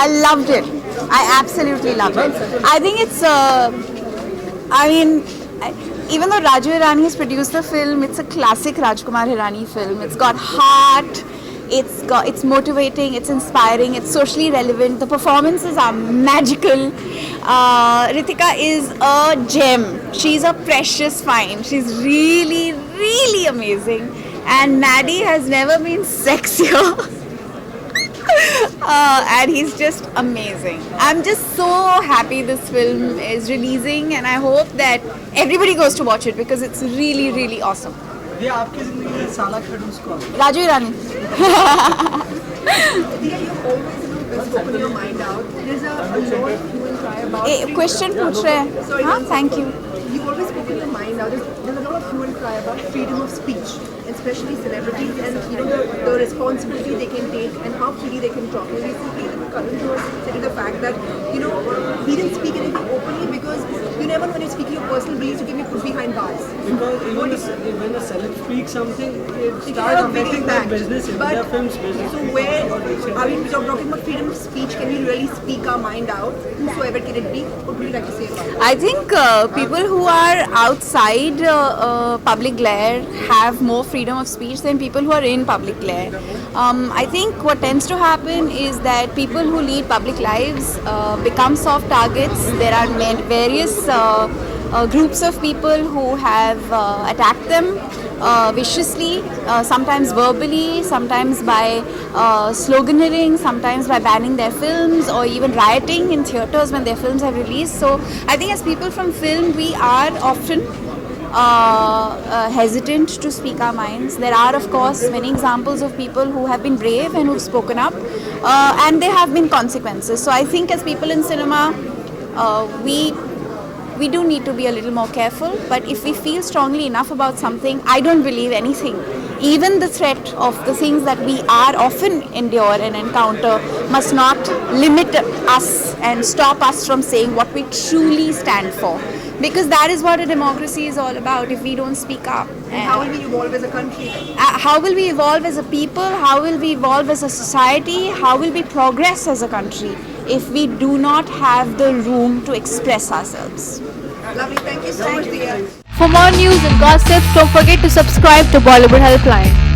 I loved it. I absolutely loved it. I think it's. Even though Raju Hirani has produced the film, it's a classic Rajkumar Hirani film. It's got heart. It's motivating. It's inspiring. It's socially relevant. The performances are magical. Ritika is a gem. She's a precious find. She's really, really amazing. And Maddie has never been sexier. And he's just amazing. I'm just so happy this film is releasing, and I hope that everybody goes to watch it because it's really, really awesome. दिया आपकी जिंदगी में साला खड़ूस कौन? Raju Hirani. Diya, you always open your mind out. There's a lot you will try about. Question पूछ रहे हैं. Sorry, हाँ, thank you. You always open your mind out. There's a lot of hue and cry about freedom of speech, especially celebrities, and the responsibility they can take and how freely they can talk. And recently, Karan was saying the fact that he didn't speak anything openly because you never know when you're speaking your personal beliefs, you can be put behind bars. Because even when a celeb speaks something, it It starts has a big affecting their impact. business, But their film's business. so where are we talking about freedom of speech? Can we really speak our mind out? Whosoever can it be? What would you like to say about it? I think people who are outside public glare have more freedom of speech than people who are in public glare. I think what tends to happen is that people who lead public lives become soft targets. There are various groups of people who have attacked them viciously, sometimes verbally, sometimes by sloganeering, sometimes by banning their films or even rioting in theatres when their films are released. So I think as people from film, we are often hesitant to speak our minds. There are of course many examples of people who have been brave and who've spoken up, and there have been consequences. So I think as people in cinema, we do need to be a little more careful. But if we feel strongly enough about something, I don't believe anything, even the threat of the things that we are often endure and encounter, must not limit us and stop us from saying what we truly stand for. Because that is what a democracy is all about. If we don't speak up, How will we evolve as a country? how will we evolve as a people? How will we evolve as a society? How will we progress as a country if we do not have the room to express ourselves? Lovely. Thank you so much, Diya. For more news and gossips, don't forget to subscribe to Bollywood Helpline.